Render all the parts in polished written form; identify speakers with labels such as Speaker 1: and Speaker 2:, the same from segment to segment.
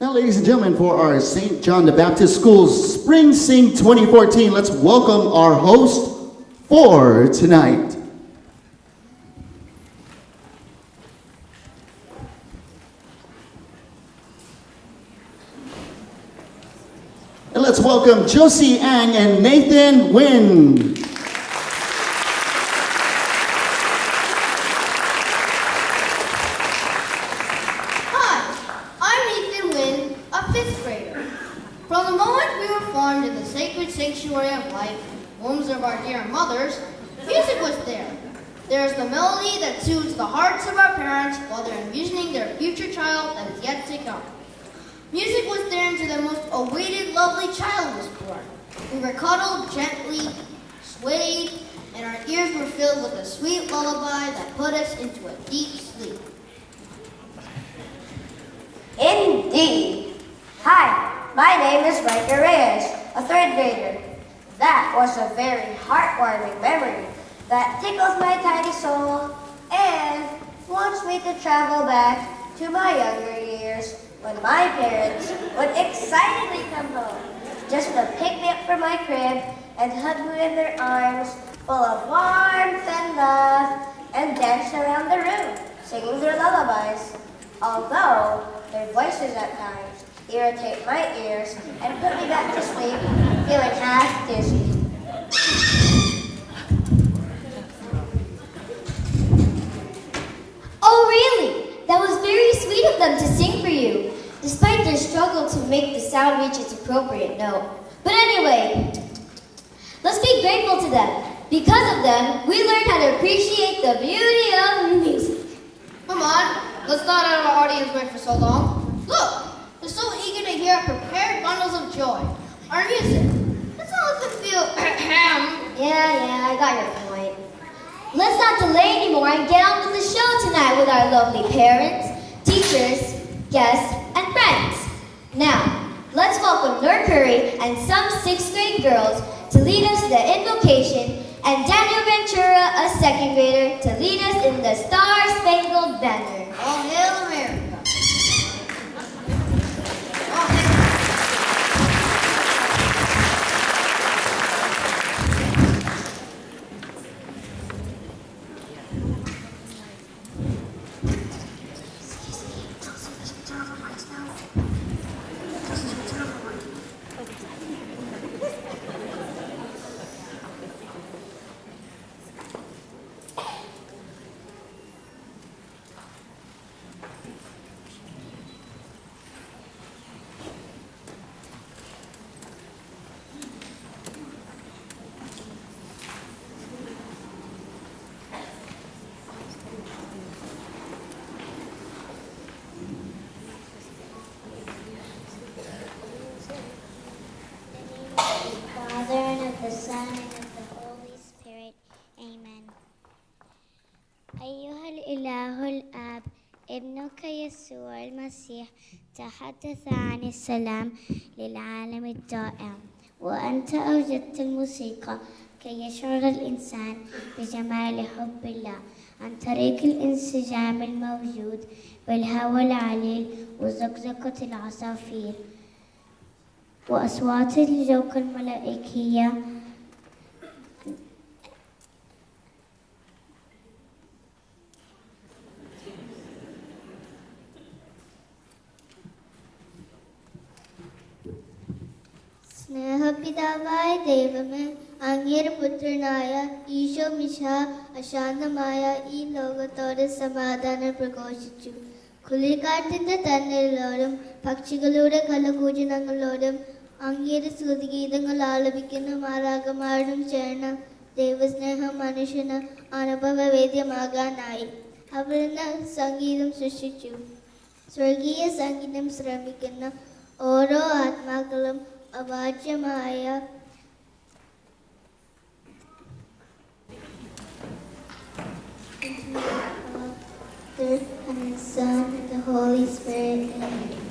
Speaker 1: Now, ladies and gentlemen, for our St. John the Baptist School's Spring Sing 2014, let's welcome our host for tonight. And let's welcome Josie Ang and Nathan Nguyen.
Speaker 2: From the moment we were formed in the sacred sanctuary of life, wombs of our dear mothers, music was there. There's the melody that soothes the hearts of our parents while they're envisioning their future child that is yet to come. Music was there until the most awaited lovely child was born. We were cuddled gently, swayed, and our ears were filled with a sweet lullaby that put us into a deep sleep.
Speaker 3: Indeed. Hi. My name is Riker Reyes, a third grader. That was a very heartwarming memory that tickles my tiny soul and wants me to travel back to my younger years when my parents would excitedly come home just to pick me up from my crib and hug me in their arms full of warmth and love and dance around the room singing their lullabies, although their voices at times irritate my ears and put me back to sleep, feeling half dizzy.
Speaker 4: Oh, really? That was very sweet of them to sing for you, despite their struggle to make the sound reach its appropriate note. But anyway, let's be grateful to them. Because of them, we learned how to appreciate the beauty of music.
Speaker 2: Come on, let's not have our audience wait for so long. Look! They're so eager to hear our prepared bundles of joy. Our music. Let's not let them feel
Speaker 4: Yeah, I got your point. Let's not delay anymore and get on with the show tonight with our lovely parents, teachers, guests, and friends. Now, let's welcome Nur Curry and some 6th grade girls to lead us in the invocation, and Daniel Ventura, a 2nd grader, to lead us in the Star-Spangled Banner.
Speaker 2: All hail America.
Speaker 5: The Son, and of the Holy Spirit. Amen. أيها الإله الآب ابنك يسوع المسيح تحدث عن السلام للعالم الدائم، وأنت أوجدت الموسيقى كي يشعر الإنسان بجمال حب الله عن طريق الانسجام الموجود بالهواء العليل وزقزقة العصافير وأصوات الجوق الملائكية.
Speaker 6: സ്നേഹപിതാവായ ദൈവമേ, അങ്ങയുടെ പുത്രനായ ഈശോ മിശിഹ അശാന്തമായ ഈ ലോകത്തോട് സമാധാനം പ്രഘോഷിച്ചു. കുളിർക്കാറ്റിന്റെ തന്നലോടും പക്ഷികളുടെ കലകൂജനങ്ങളോടും അങ്ങയുടെ സ്തുതിഗീതങ്ങൾ ആലപിക്കുന്ന മാലാഖമാരോടും ചേർന്ന ദൈവസ്നേഹം മനുഷ്യന് അനുഭവവേദ്യമാകാനായി അവിടുന്ന് സംഗീതം സൃഷ്ടിച്ചു. സ്വർഗീയ സംഗീതം ശ്രമിക്കുന്ന ഓരോ ആത്മാക്കളും അവാച്യമായ Father and the Son and the Holy Spirit. Amen.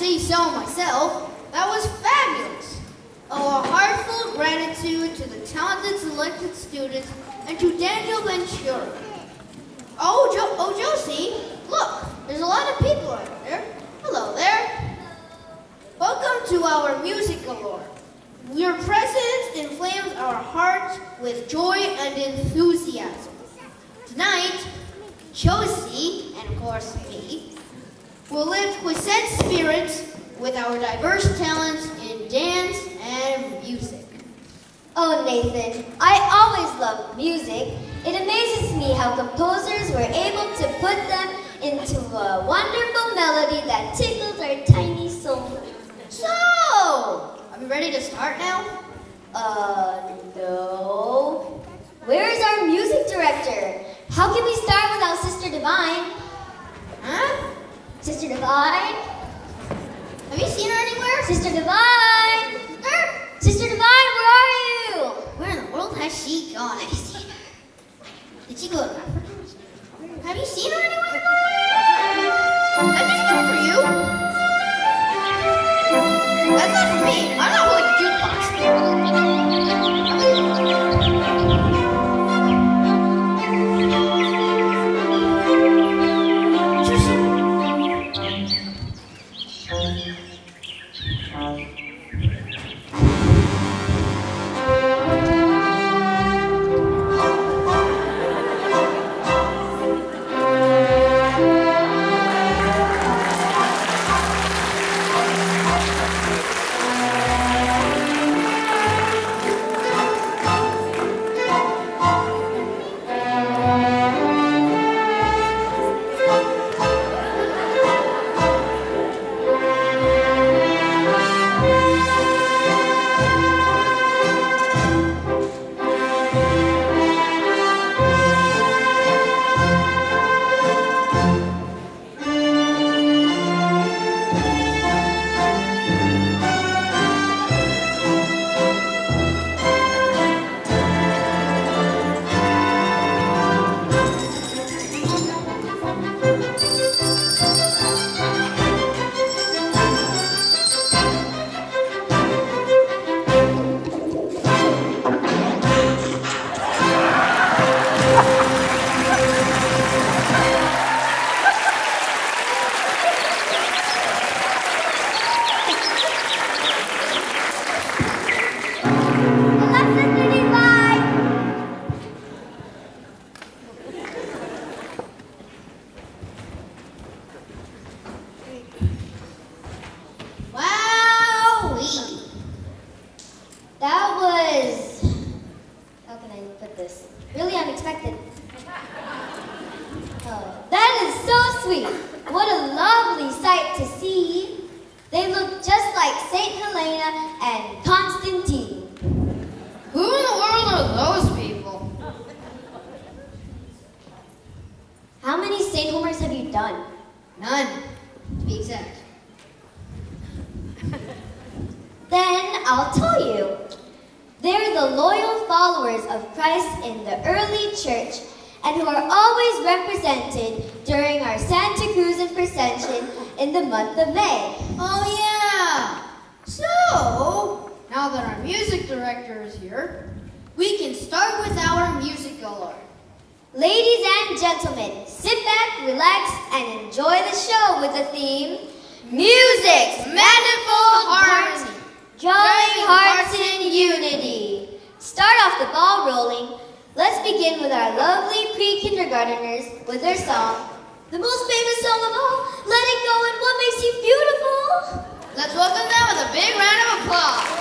Speaker 2: say so myself, that was fabulous. Oh, a heartfelt gratitude to the talented selected students and to Daniel Ventura. Oh, Josie, look, there's a lot of people out there. Hello there. Welcome to our music galore. Your presence inflames our hearts with joy and enthusiasm. Tonight, Josie, and of course me, will lift quiescent spirits with our diverse talents in dance and music.
Speaker 4: Oh, Nathan, I always loved music. It amazes me how composers were able to put them into a wonderful melody that tickles our tiny souls.
Speaker 2: So, are we ready to start now?
Speaker 4: No. Where is our music director? How can we start without Sister Divine?
Speaker 2: Huh?
Speaker 4: Sister Divine?
Speaker 2: Have you seen her anywhere?
Speaker 4: Sister Divine!
Speaker 2: Sister? be honest. Did she go to Africa? Have you seen her anywhere? That music coming for you? That's not for me. I'm not holding a jukebox. Wowee!
Speaker 4: That was, how can I put this? Really unexpected. Oh, that is so sweet. What a lovely sight to see. They look just like Saint Helena and Constantine.
Speaker 2: Who in the world are those people?
Speaker 4: How many Saint Homers have you done?
Speaker 2: None, to be exact.
Speaker 4: Then I'll tell you. They're the loyal followers of Christ in the early church and who are always represented during our Santa Cruzan procession in the month of May.
Speaker 2: Oh yeah! So, now that our music director is here, we can start with our musical.
Speaker 4: Ladies and gentlemen, sit back, relax, and enjoy the show with the theme, Music's Manifold Harmony, Drawing Hearts in Unity. Start off the ball rolling. Let's begin with our lovely pre-kindergarteners with their song, the most famous song of all, Let It Go and What Makes You Beautiful.
Speaker 2: Let's welcome them with a big round of applause.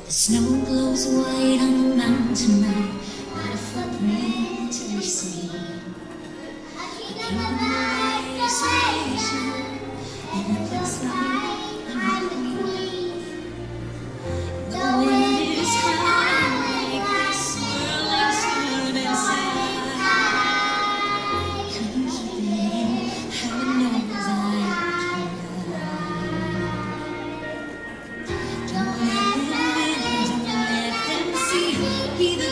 Speaker 7: Snow glows white on the mountain night, not a footprint to be seen. And it looks like I'm the queen. The wind is high, swirling smooth inside. Couldn't keep it in, heaven knows I tried. Don't let them see, be the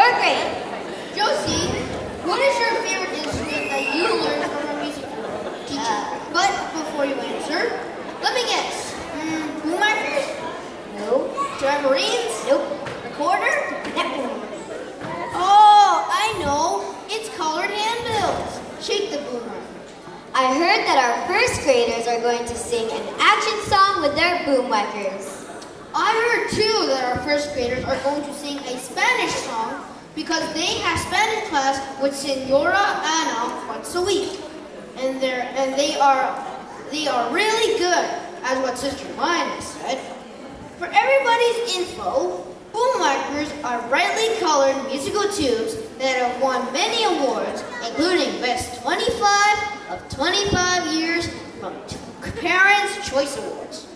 Speaker 4: 4th grade.
Speaker 2: Josie, what is your favorite instrument that you learned from a music teacher? But before you answer, let me guess. Boommakers?
Speaker 4: No.
Speaker 2: Tambourines?
Speaker 4: Nope.
Speaker 2: Recorder?
Speaker 4: Nope.
Speaker 2: Oh, I know. It's colored handbills. Shake the boomerang.
Speaker 4: I heard that our 1st graders are going to sing an action song with their boomwhackers.
Speaker 2: I heard too that our 1st graders are going to sing a Spanish song because they have Spanish class with Senora Ana once a week. And they are really good, as what Sister Mine said. For everybody's info, boomwhackers are brightly colored musical tubes that have won many awards, including Best 25 of 25 years from Parents' Choice Awards.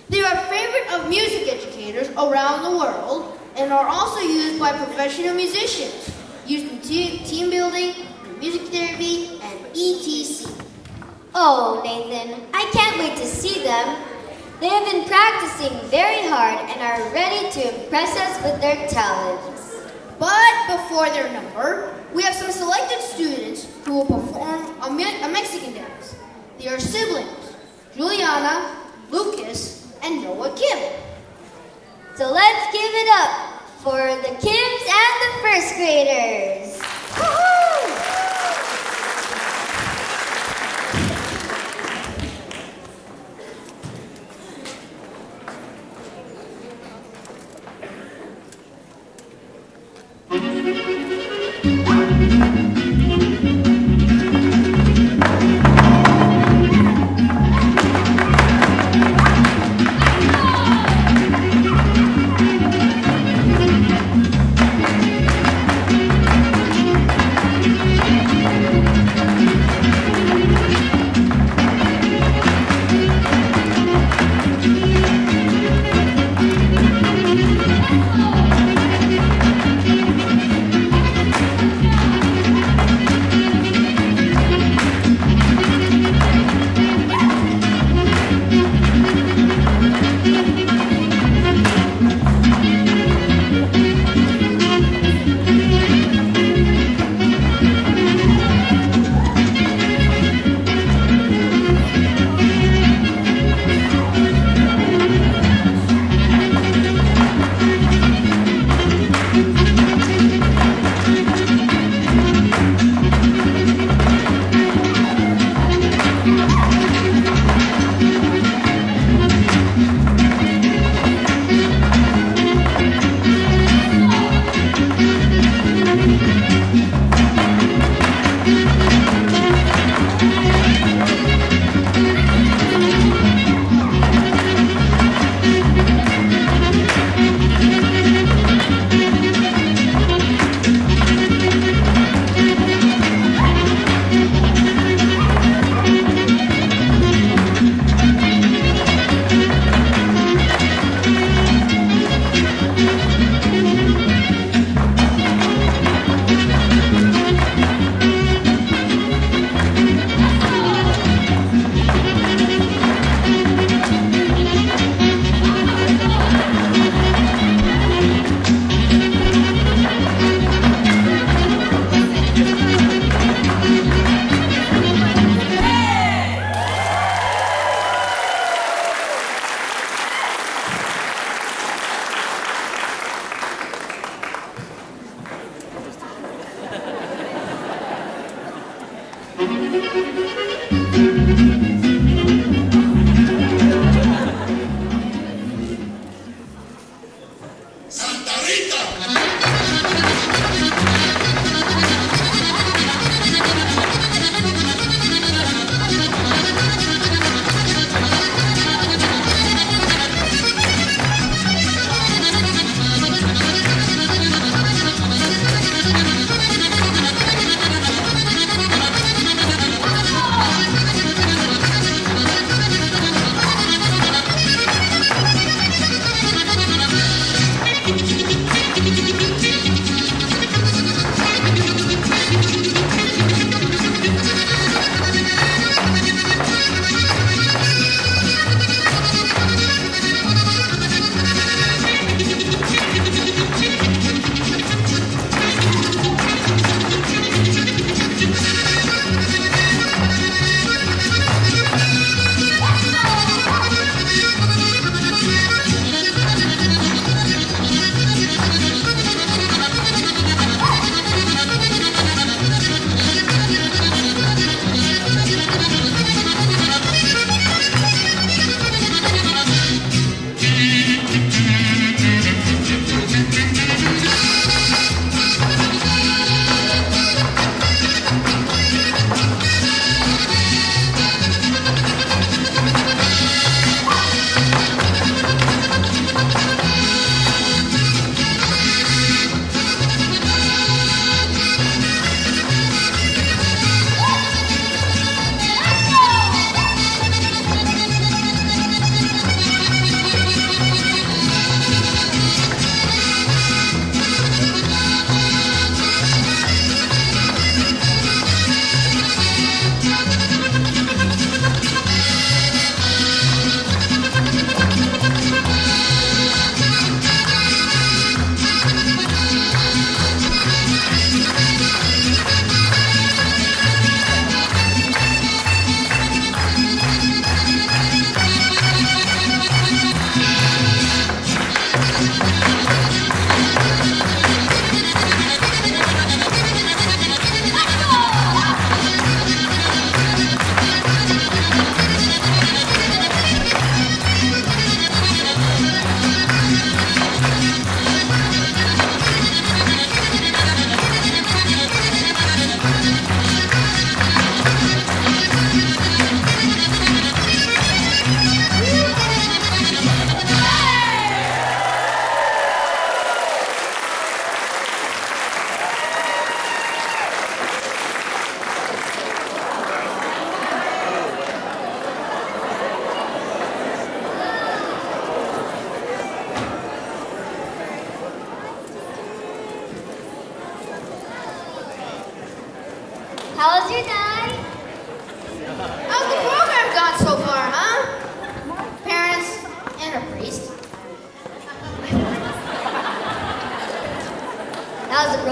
Speaker 2: They are a favorite of music educators around the world and are also used by professional musicians, used in team building, music therapy, and etc.
Speaker 4: Oh, Nathan, I can't wait to see them. They have been practicing very hard and are ready to impress us with their talents.
Speaker 2: But before their number, we have some selected students who will perform a Mexican dance. They are siblings, Juliana, Lucas, and Noah Kim.
Speaker 4: So let's give it up for the Kims and the 1st graders. Woohoo!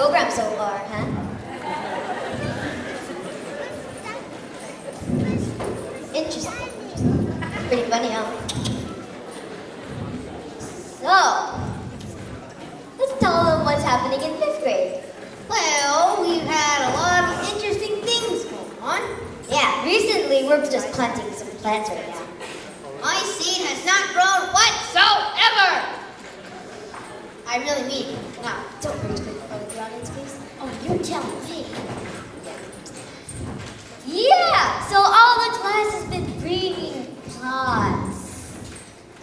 Speaker 4: program so far, huh? Interesting. Pretty funny, huh? So, let's tell them what's happening in 5th grade.
Speaker 2: Well, we've had a lot of interesting things going on.
Speaker 4: Yeah, recently we're just planting some plants right now.
Speaker 2: My seed has not grown whatsoever. I really mean it. Now,
Speaker 4: Don't rage quit in front of the audience, please.
Speaker 2: oh, you're telling me.
Speaker 4: Yeah, so all the class has been bringing plants.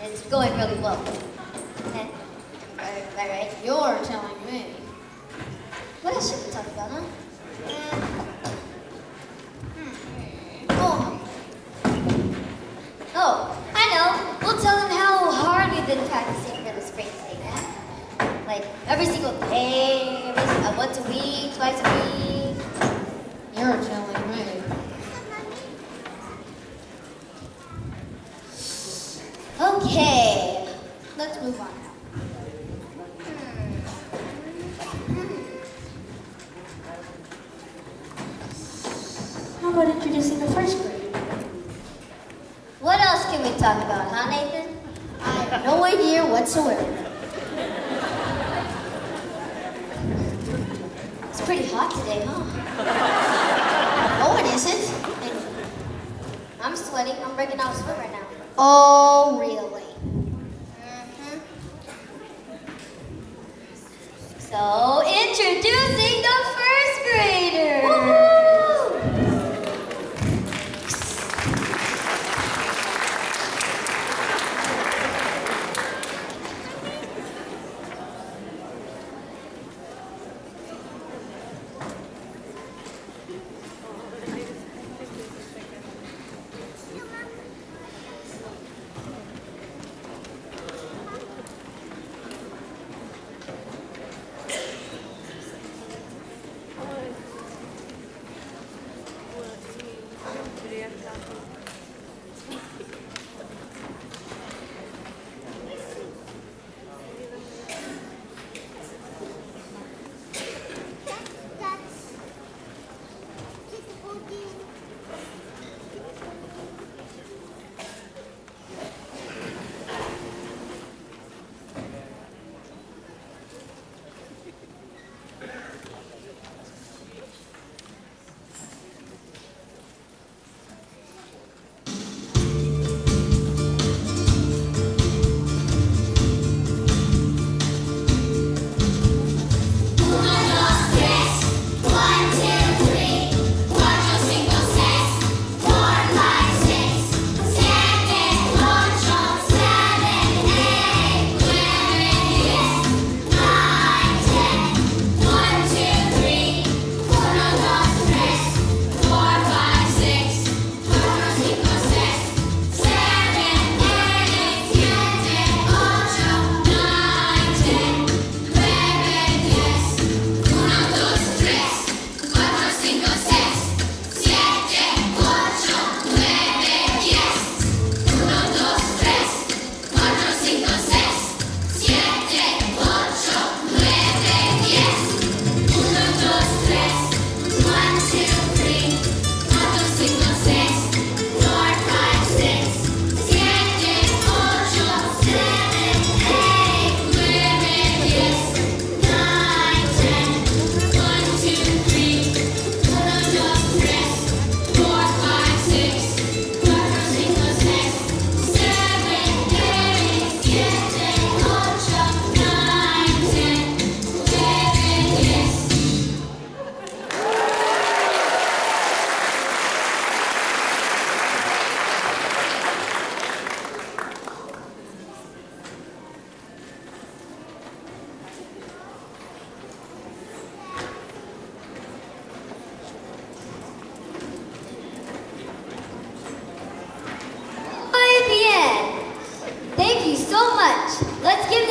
Speaker 4: And it's going really well. Okay? Right.
Speaker 2: You're telling me.
Speaker 4: What else should we talk about, huh? Oh, I know. We'll tell them how hard we've been practicing for the spring thing, huh? Like every single day, once a week, twice a week.
Speaker 2: You're telling me.
Speaker 4: Okay.
Speaker 2: Let's move on now. How about introducing the 1st grade?
Speaker 4: What else can we talk about, huh, Nathan?
Speaker 2: I have no idea whatsoever.
Speaker 4: It's pretty hot today, huh?
Speaker 2: No, it isn't.
Speaker 4: I'm sweating. I'm breaking out a sweat right now.
Speaker 2: Oh, really?
Speaker 4: So, introducing the 1st graders.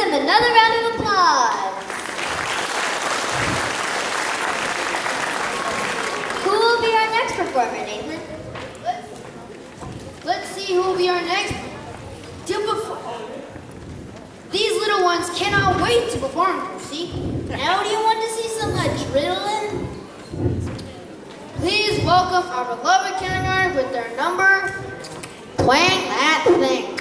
Speaker 4: Another round of applause. Who will be our next performer, Nathan?
Speaker 2: Let's see who will be our next to perform. These little ones cannot wait to perform, Lucy. Now do you want to see some adrenaline? Please welcome our beloved kindergarten with their number, Playing That Thing.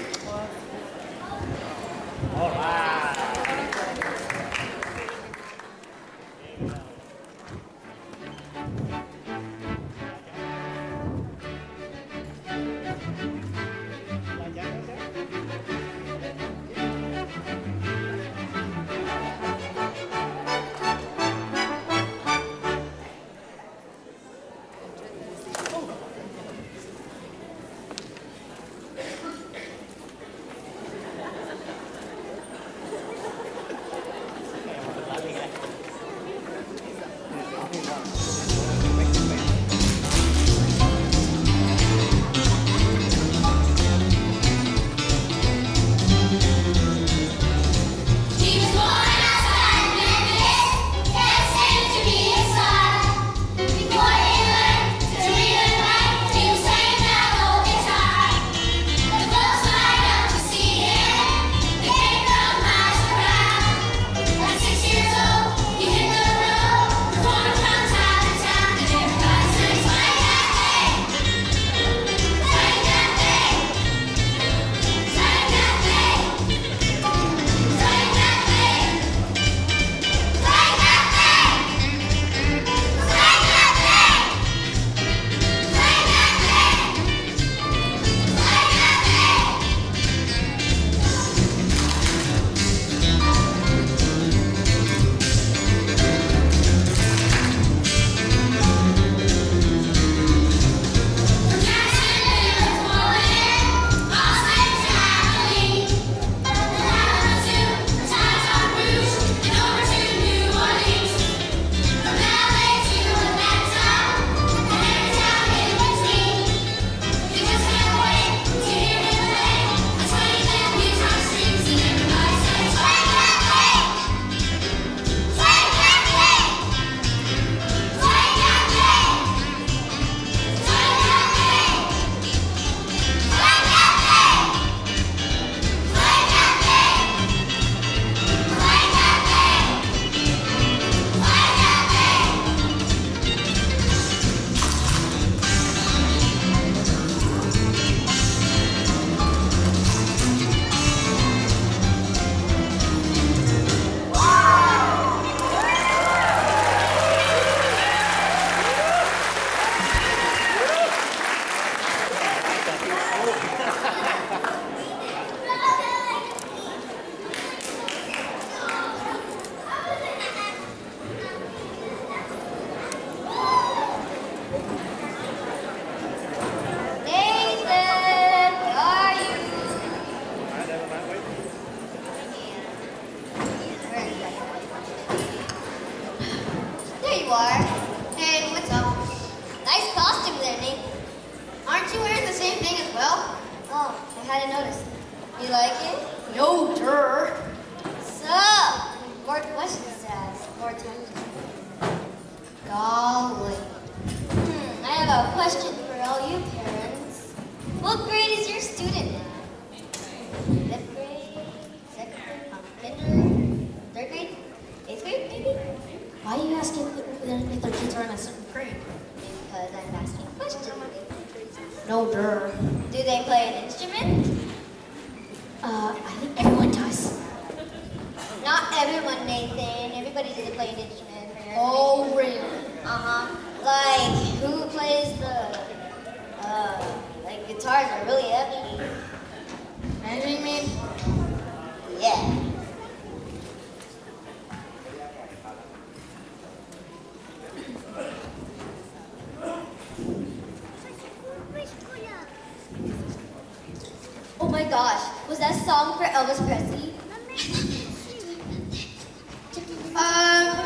Speaker 4: hadn't noticed. You like it?
Speaker 2: No, durr.
Speaker 4: So, more questions to ask, more time.
Speaker 2: Golly.
Speaker 4: I have a question for all you parents. What grade is your student in? 5th grade? 2nd grade? Kinder? 3rd grade? 8th grade, maybe?
Speaker 2: Why are you asking if their kids are in a certain grade?
Speaker 4: Because I'm asking questions.
Speaker 2: No, durr.
Speaker 4: Do they play an instrument?
Speaker 2: I think everyone does.
Speaker 4: Not everyone, Nathan. Everybody doesn't play an instrument.
Speaker 2: Oh, really?
Speaker 4: Uh-huh. Like, who plays the, like, guitars are really heavy.
Speaker 2: Anything mean?
Speaker 4: Yeah. Oh my gosh, was that song for Elvis Presley?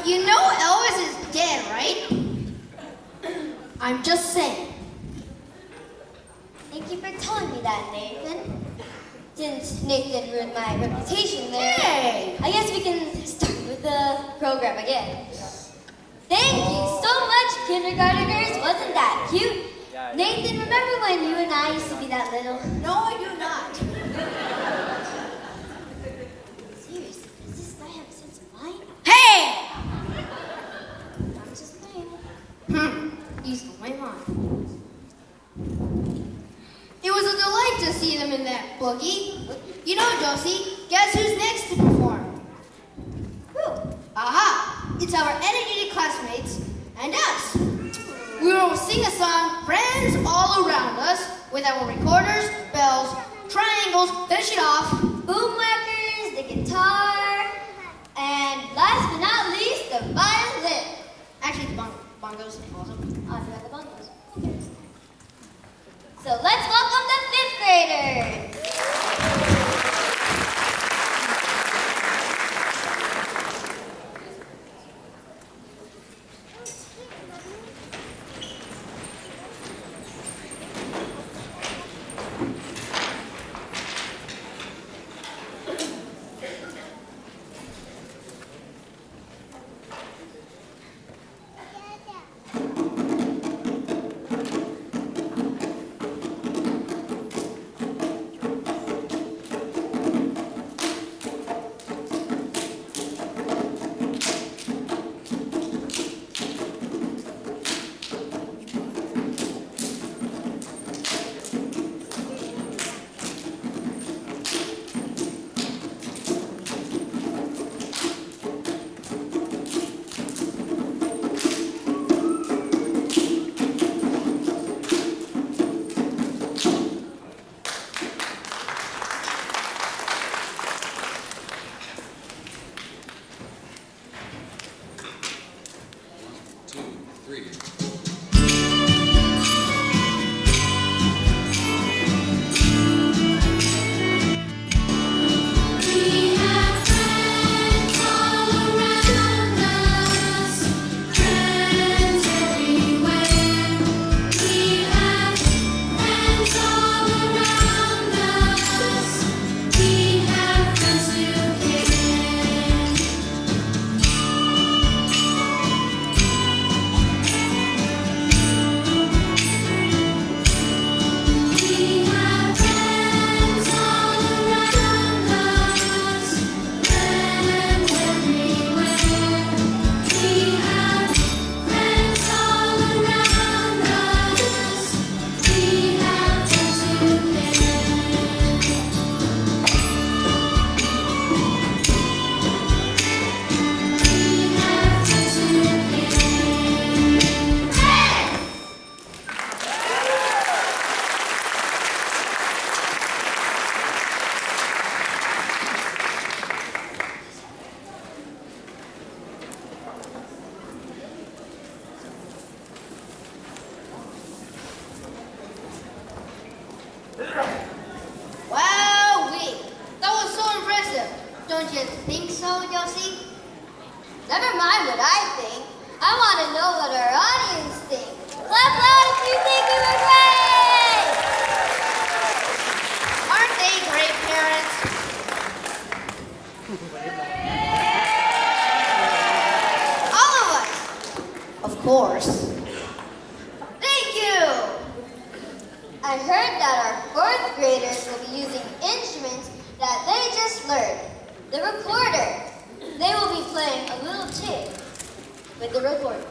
Speaker 2: You know Elvis is dead, right? I'm just saying.
Speaker 4: Thank you for telling me that, Nathan. Since Nathan ruined my reputation there,
Speaker 2: Hey!
Speaker 4: I guess we can start with the program again. Thank you so much, kindergarteners. Wasn't that cute? Nathan, remember when you and I used to be that little?
Speaker 2: No, I do not.
Speaker 4: Seriously, does this guy have a sense of mind?
Speaker 2: Hey! Boogie. You know, Josie, guess who's next to perform?
Speaker 4: Who?
Speaker 2: Aha! It's our energetic classmates and us. We will sing a song, Friends All Around Us, with our recorders, bells, triangles, finish it off.
Speaker 4: Boomwhackers, the guitar, and last but not least, the violin.
Speaker 2: Actually, the bongos, also.
Speaker 4: Oh, I forgot the bongos. Who cares? So let's welcome the 5th graders.
Speaker 2: Wow-wee! That was so impressive. Don't you think so, Josie?
Speaker 4: Never mind what I think. I want to know what our audience thinks. Clap loud if you think we were great!
Speaker 2: Aren't they great parents? All of us. Of course.
Speaker 4: Thank you! I heard that our 4th graders will be using instruments that they just learned. The recorder. They will be playing a little tune with the recorder.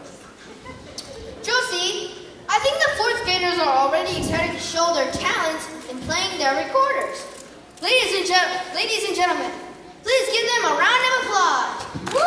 Speaker 2: Josie, I think the 4th graders are already excited to show their talents in playing their recorders. Ladies and gentlemen, please give them a round of applause.
Speaker 4: Woo!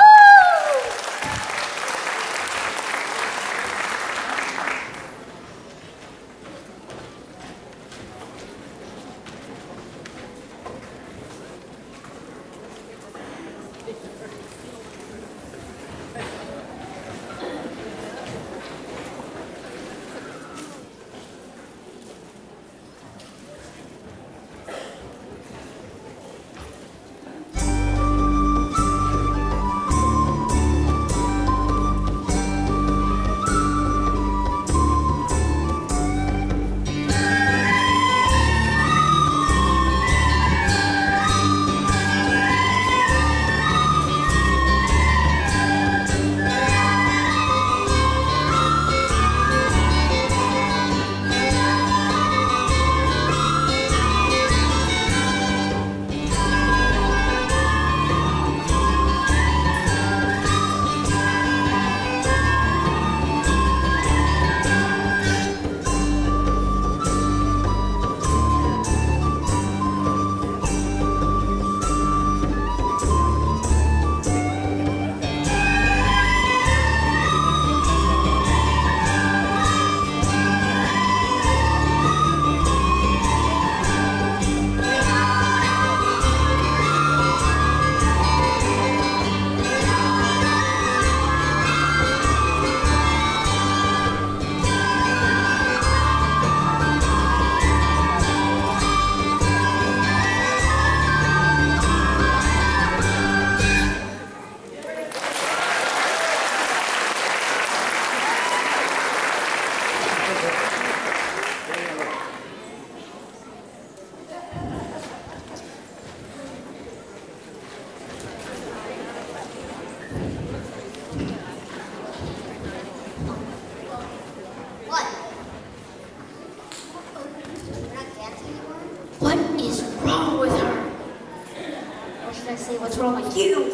Speaker 3: I say what's wrong with you.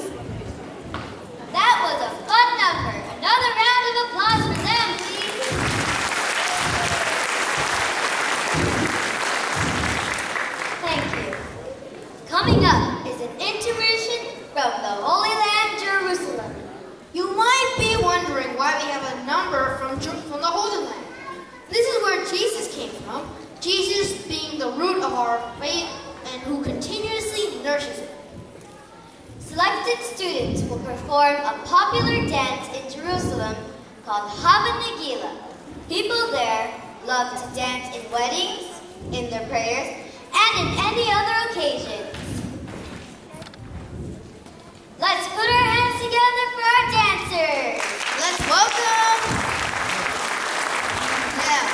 Speaker 4: That was a fun number. Another round of applause for them, please. Thank you. Coming up is an intermission from the Holy Land, Jerusalem.
Speaker 2: You might be wondering why we have a number from the Holy Land. This is where Jesus came from, Jesus being the root of our faith and who continuously nourishes it.
Speaker 4: Selected students will perform a popular dance in Jerusalem called Hava Nagila. People there love to dance in weddings, in their prayers, and in any other occasions. Let's put our hands together for our dancers.
Speaker 2: Let's welcome. Yeah.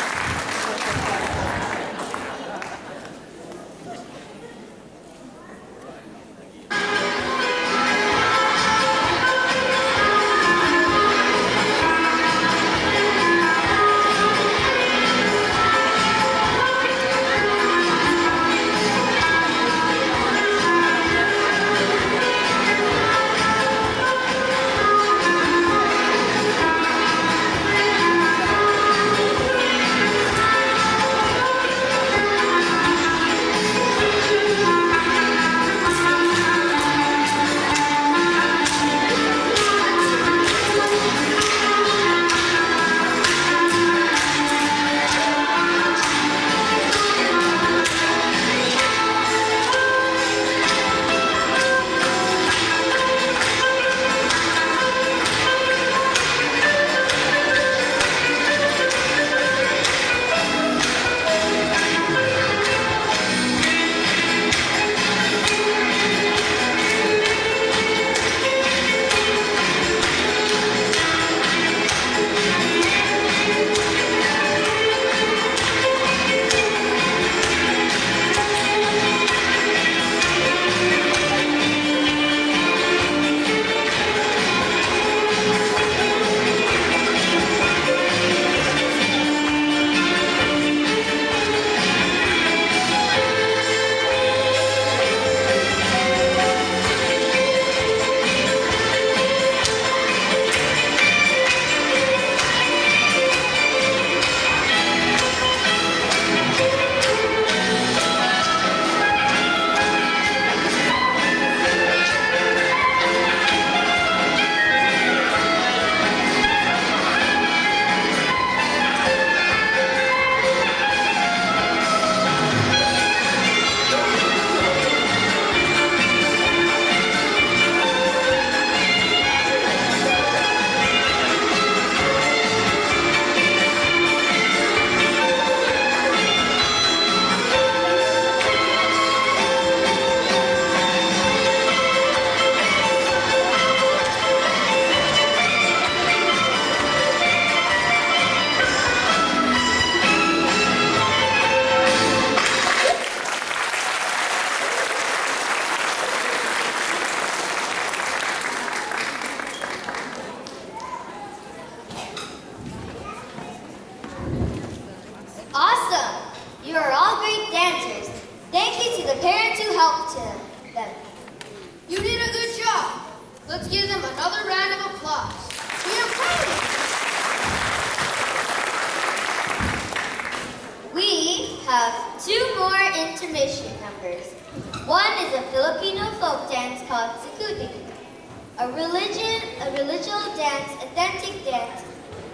Speaker 4: Awesome! You are all great dancers. Thank you to the parents who helped them.
Speaker 2: You did a good job. Let's give them another round of applause. We are proud of you.
Speaker 4: We have two more intermission numbers. One is a Filipino folk dance called Sikudi. A religious dance, authentic dance.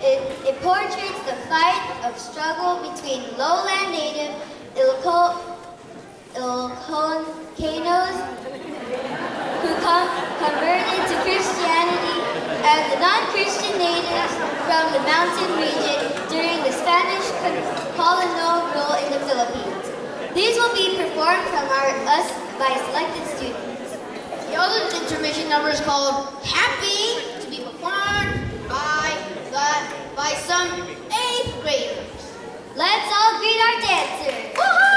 Speaker 4: It portrays the fight of struggle between lowland native Ilocanos who converted to Christianity and the non-Christian natives from the mountain region during the Spanish colonial rule in the Philippines. These will be performed by selected students.
Speaker 2: The other intermission number is called Happy, to be performed by some 8th graders.
Speaker 4: Let's all greet our dancers.
Speaker 2: Woohoo!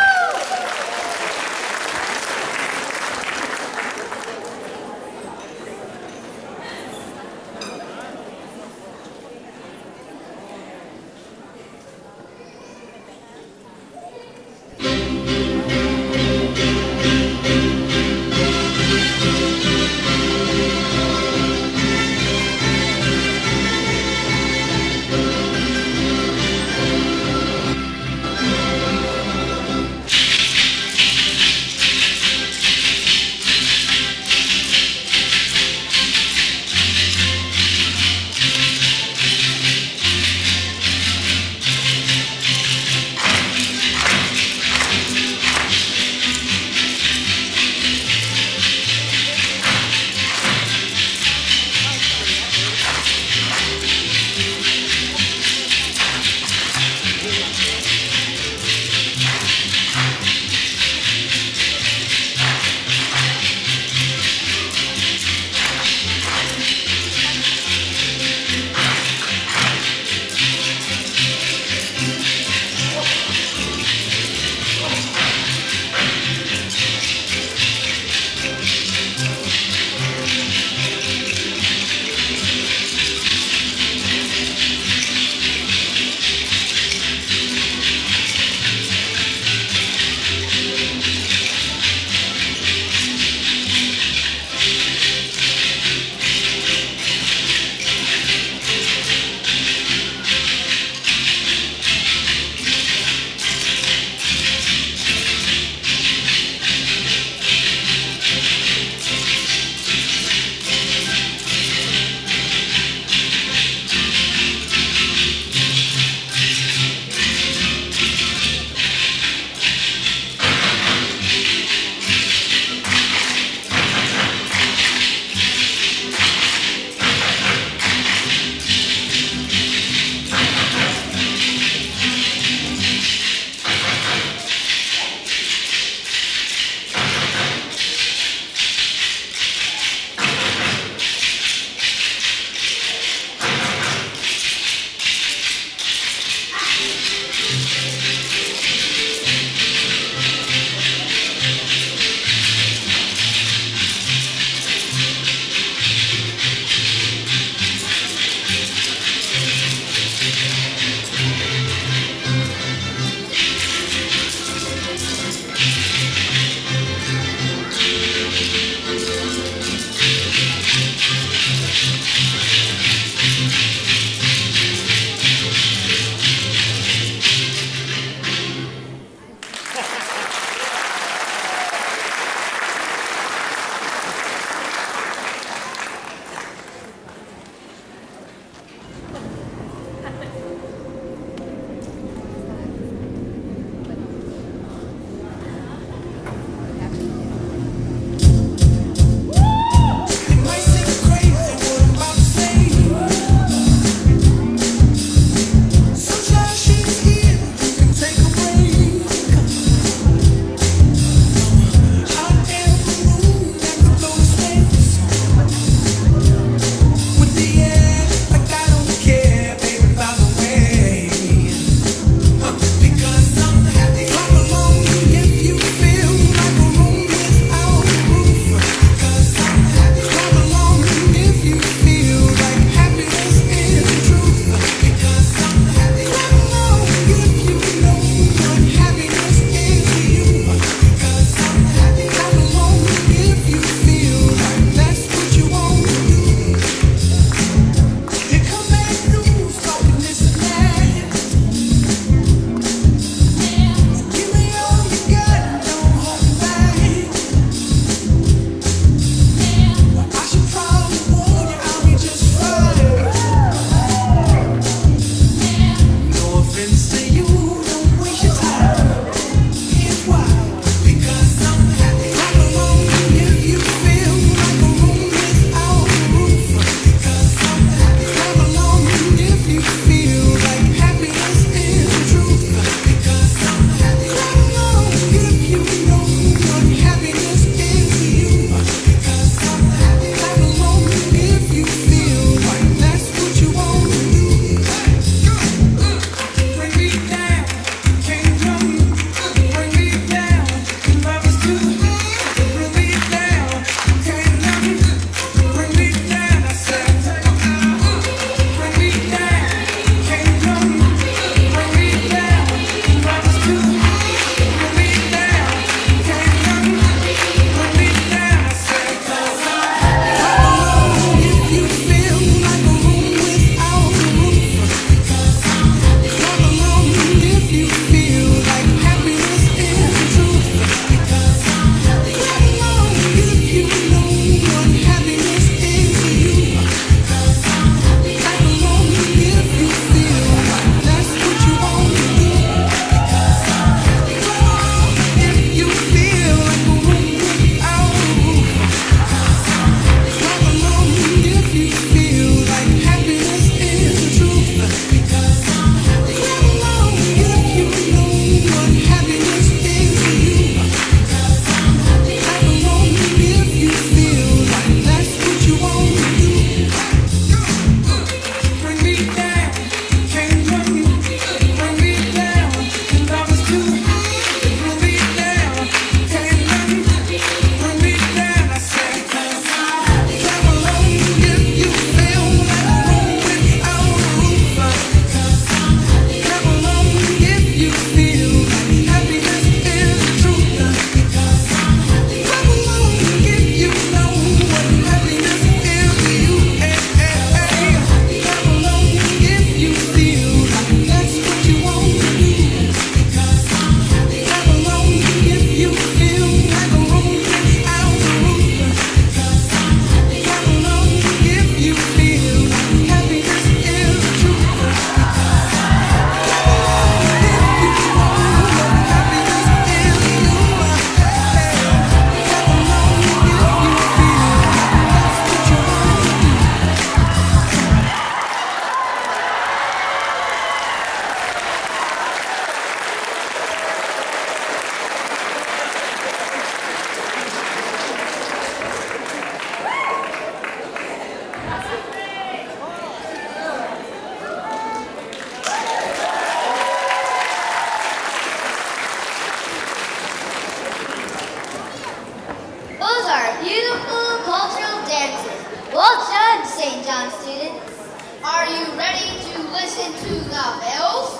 Speaker 4: well done, St. John students.
Speaker 2: Are you ready to listen to the bells?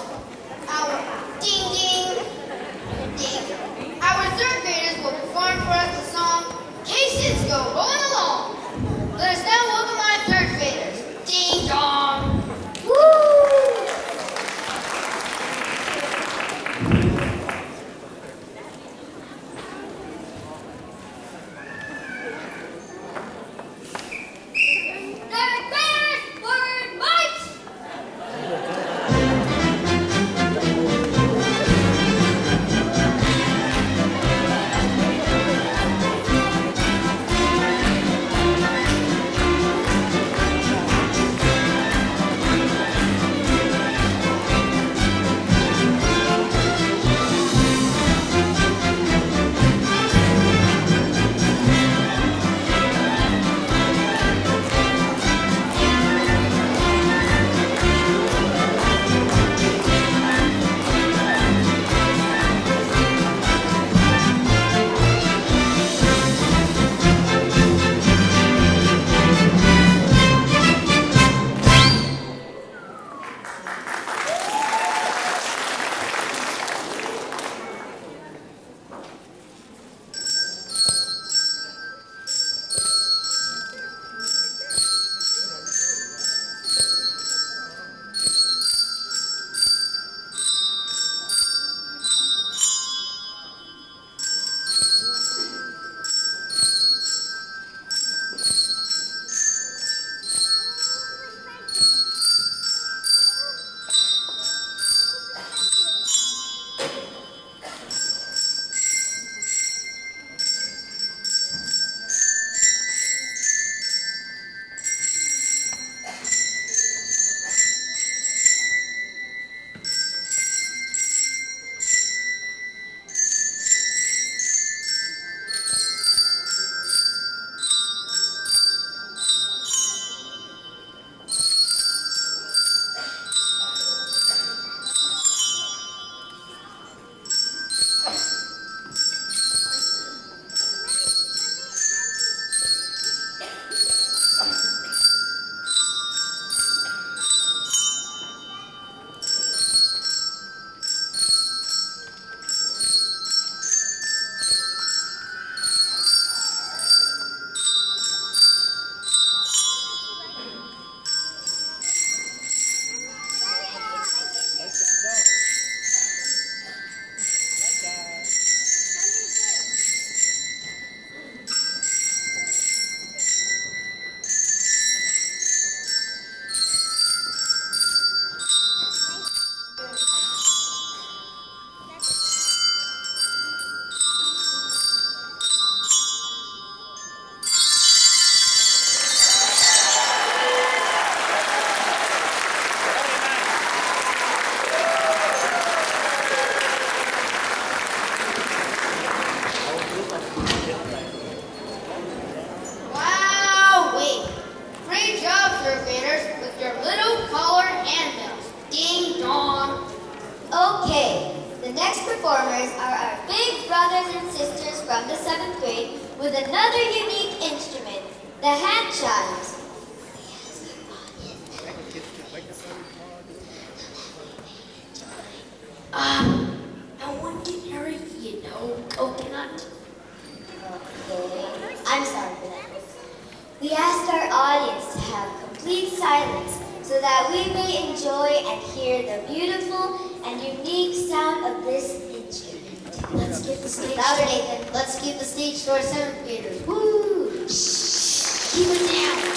Speaker 2: Our ding ding ding. Our third graders will perform for us the song Cases Go Rolling Along. Let us now welcome our third graders. Ding dong.
Speaker 4: Third graders, forward march!
Speaker 2: Wowee! Great job, third graders, with your little colored handbells. Ding dong.
Speaker 4: Okay, the next performers are our big brothers and sisters from the 7th grade with another unique instrument, the hand chimes.
Speaker 2: I want to carry, coconut.
Speaker 4: Okay, I'm sorry for that. We ask our audience to have complete silence so that we may enjoy and hear the beautiful and unique sound of this instrument.
Speaker 2: Let's give the stage.
Speaker 4: Louder, Nathan.
Speaker 2: Let's give the stage to our seventh graders. Woo! Shh! Keep it down.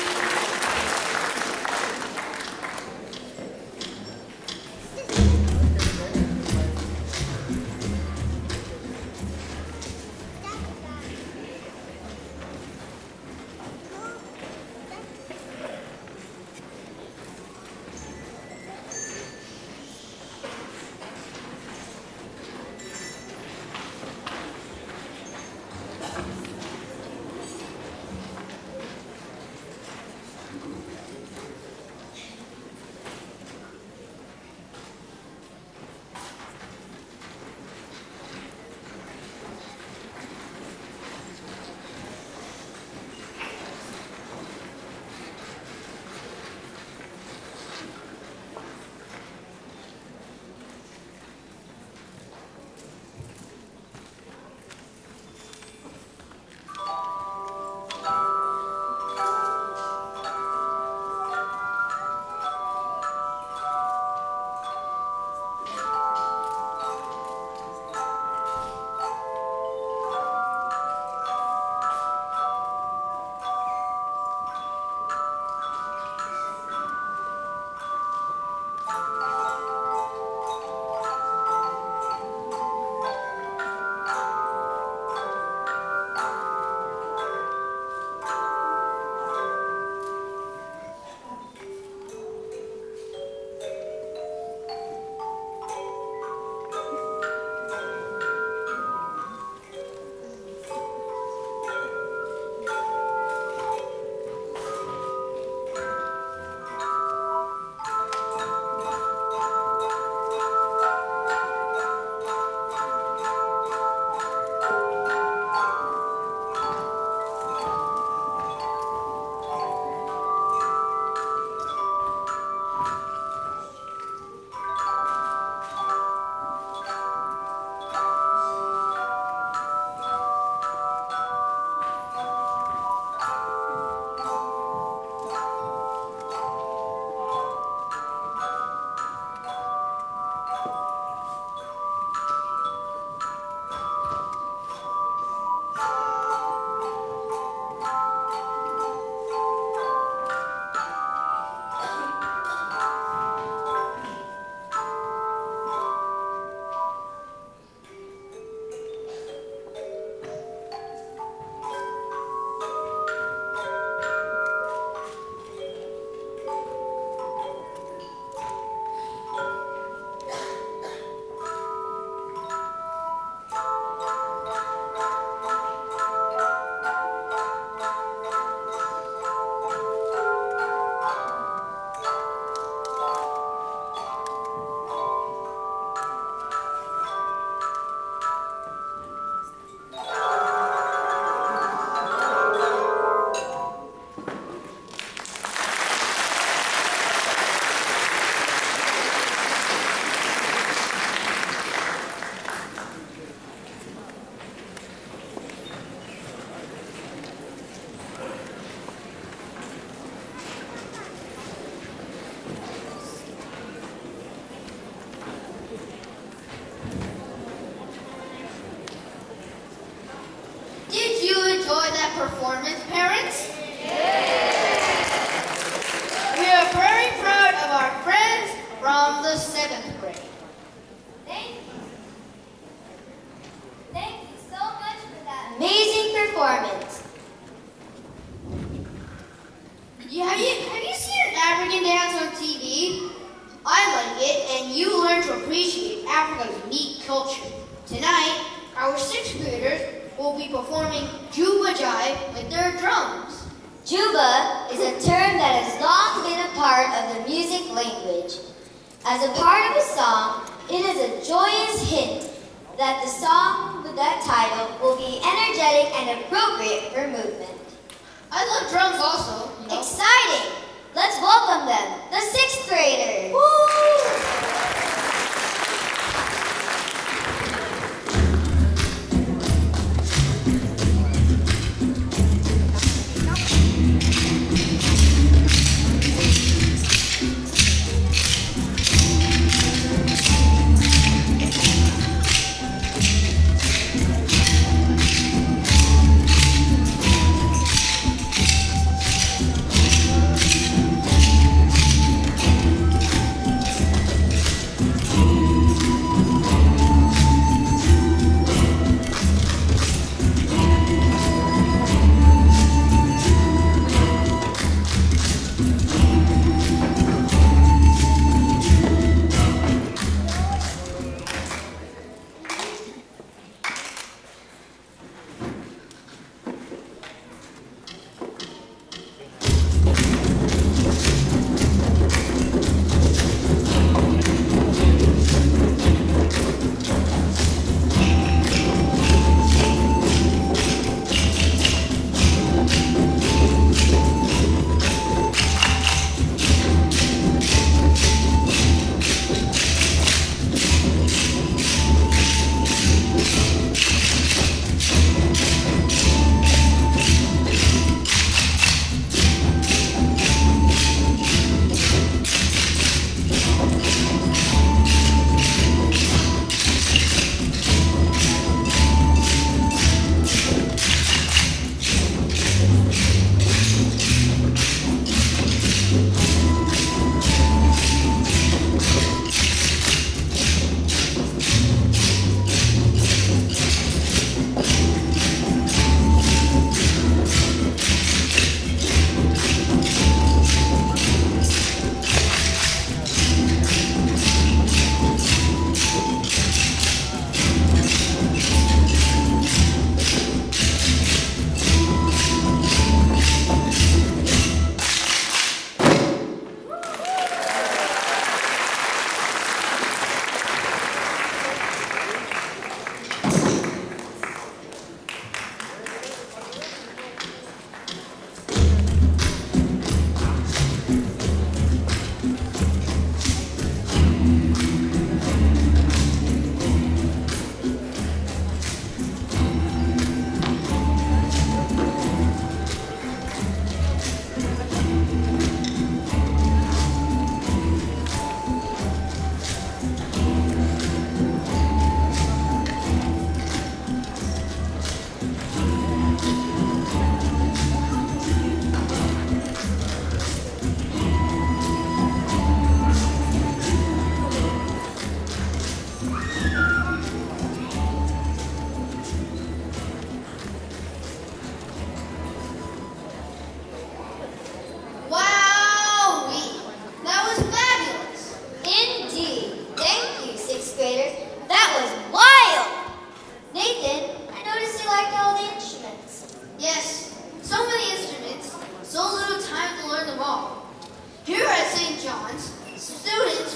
Speaker 2: Yeah, have you seen an African dance on TV? I like it, and you learn to appreciate Africa's unique culture. Tonight, our sixth graders will be performing Juba Jive with their drums.
Speaker 4: Juba is a term that has long been a part of the music language. As a part of a song, it is a joyous hint that the song with that title will be energetic and appropriate for movement.
Speaker 2: I love drums also.
Speaker 4: Exciting! Let's welcome them, the sixth graders.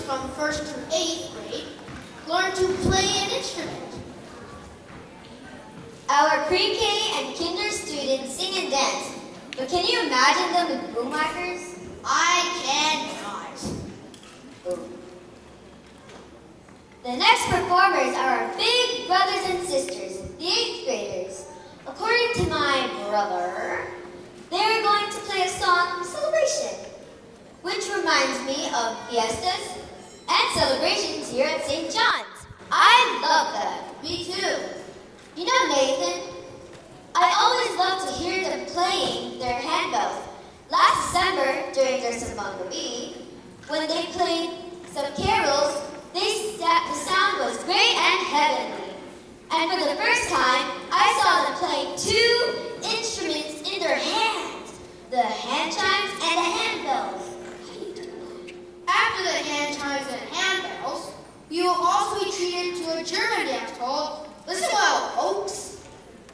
Speaker 2: from 1st through 8th grade learn to play an instrument.
Speaker 4: Our pre-K and kinder students sing and dance, but can you imagine them with boom whackers?
Speaker 2: I cannot.
Speaker 4: The next performers are our big brothers and sisters, the 8th graders. According to my brother, they're going to play a song, Celebration, which reminds me of fiestas and celebrations here at St. John's. I love that.
Speaker 2: Me too.
Speaker 4: You know, Nathan, I always love to hear them playing their handbells. Last December, during their Simbang Gabi, when they played some carols, the sound was great and heavenly. And for the first time, I saw them playing 2 instruments in their hands, the hand chimes and the
Speaker 2: will also be treated to a German dance called, listen well, folks.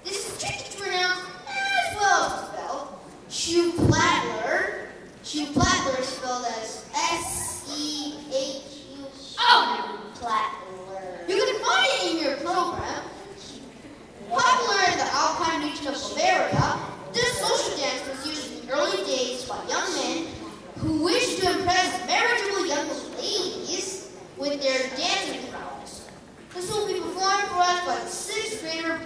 Speaker 2: This is tricky to pronounce as well as to spell. Schuhplattler. Schuhplattler is spelled as S-E-H-U. Oh,
Speaker 3: Plattler.
Speaker 2: you can find it in your program. Popular in the Alpine region of Bavaria, this social dance was used in the early days by young men who wished to impress marriageable young ladies with their dancing prowess. This will be performed for us by the 6th grader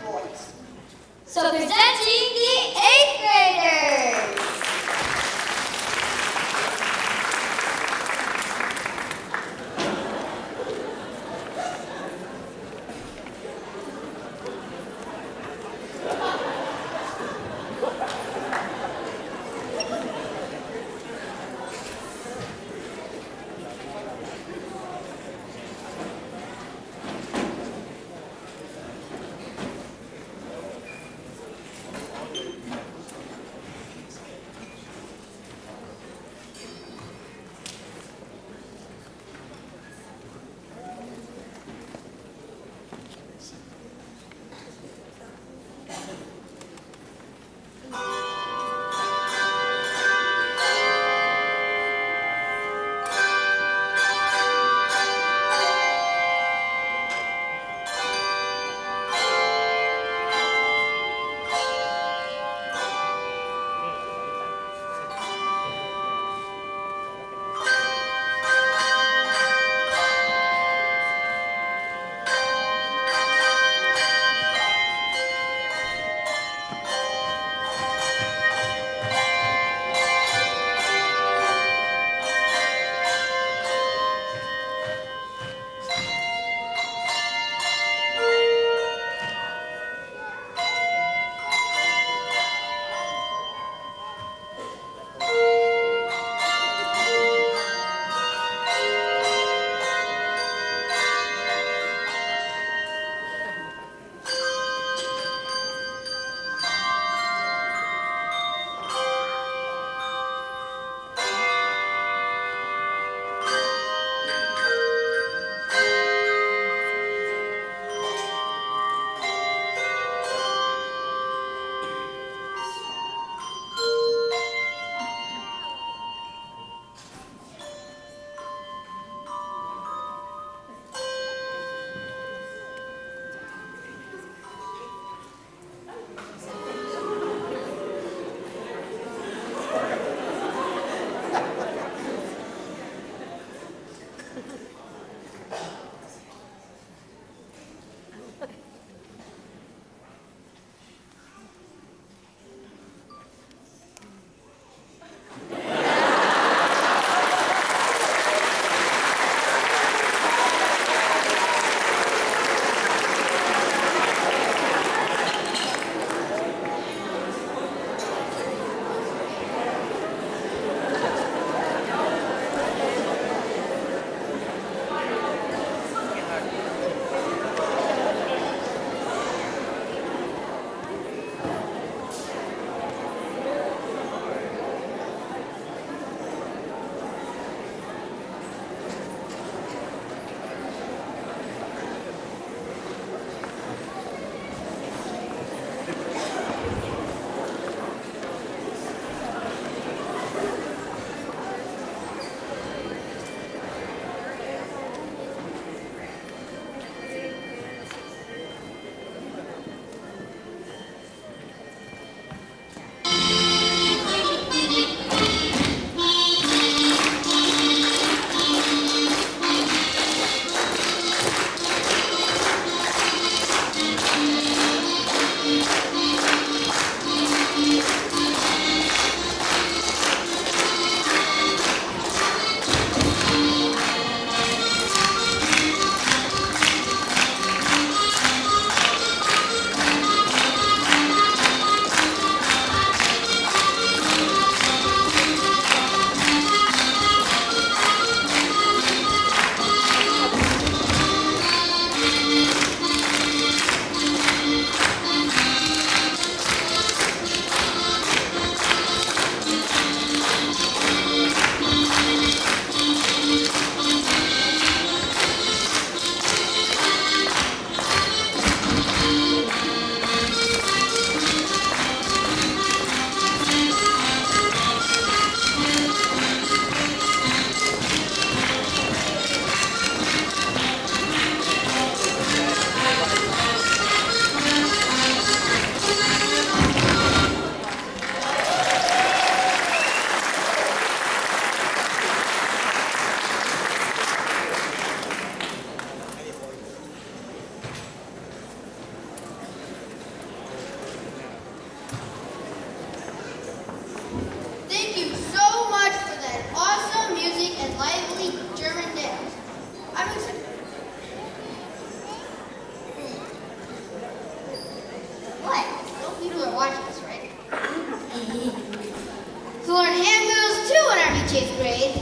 Speaker 2: We learned hand moves too in our each 8th grade.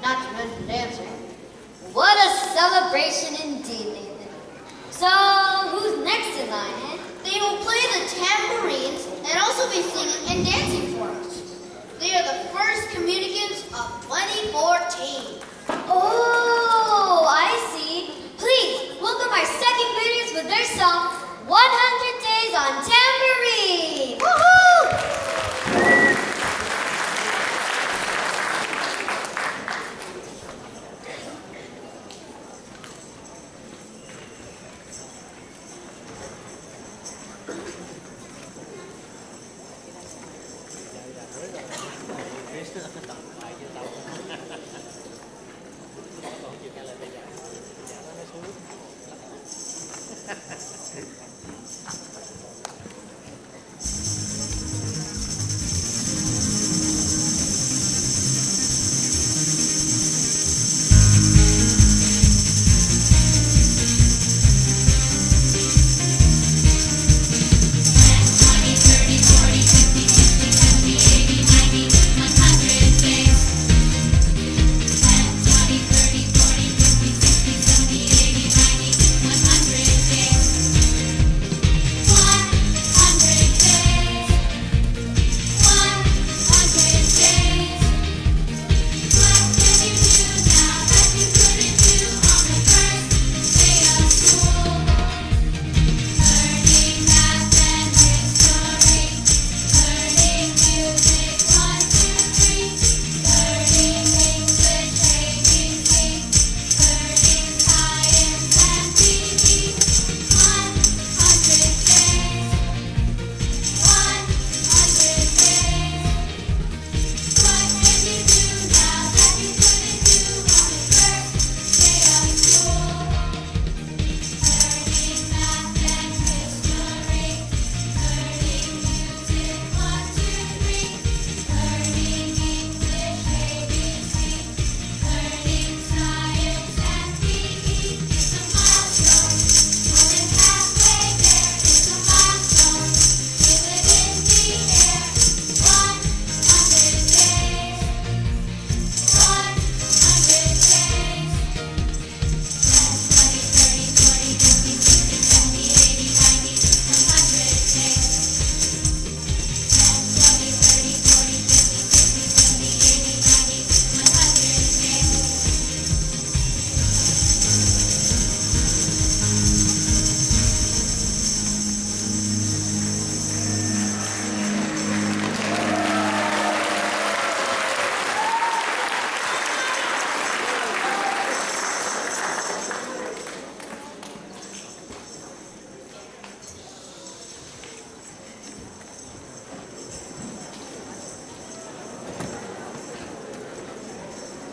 Speaker 2: Not to mention dancing.
Speaker 4: What a celebration indeed, Nathan. So, who's next in line, eh?
Speaker 2: They will play the tambourines and also be singing and dancing for us. They are the first communicants of 2014.
Speaker 4: Oh, I see. Please, welcome our second graders with their song, 100 Days on Tambourine. Woohoo!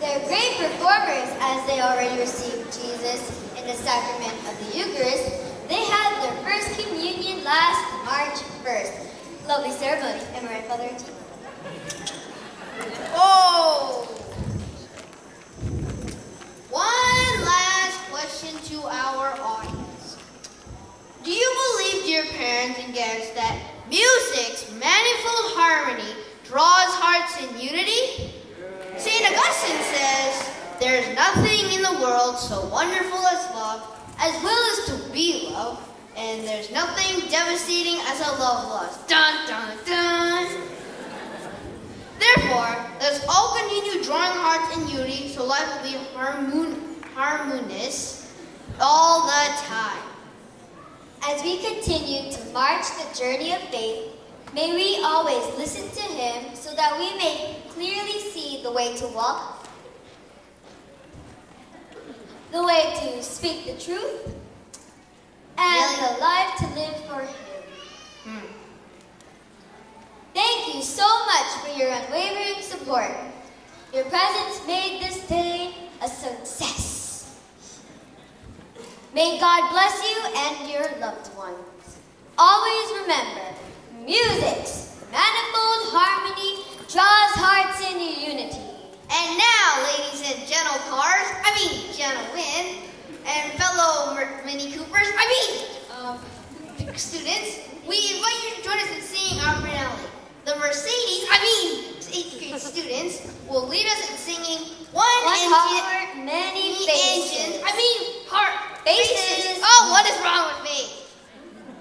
Speaker 4: They're great performers as they already received Jesus in the sacrament of the Eucharist. They had their first communion last March 1st. Lovely ceremony. Am I right, Father G?
Speaker 2: Oh! One last question to our audience. Do you believe, dear parents and guests, that music's manifold harmony draws hearts in unity? St. Augustine says, "There's nothing in the world so wonderful as love, as well as to be loved, and there's nothing devastating as a love lost." Dun, dun, dun. Therefore, let's all continue drawing hearts in unity so life will be harmonious all the time.
Speaker 4: As we continue to march the journey of faith, may we always listen to Him so that we may clearly see the way to walk, the way to speak the truth, and the life to live for Him. Thank you so much for your unwavering support. Your presence made this day a success. May God bless you and your loved ones. Always remember, music's manifold harmony draws hearts into unity.
Speaker 2: And now, ladies and gentlemen, and fellow Mini Coopers, students, we invite you to join us in singing our finale, the Mercedes, 8th grade students will lead us in singing
Speaker 4: One
Speaker 2: engine,
Speaker 4: heart, many faces.
Speaker 2: heart,
Speaker 4: Faces.
Speaker 2: Oh, what is wrong with me?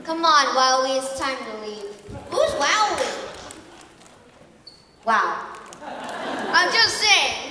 Speaker 4: Come on, Wowie, it's time to leave.
Speaker 2: Who's Wowie?
Speaker 4: Wow.
Speaker 2: I'm just saying.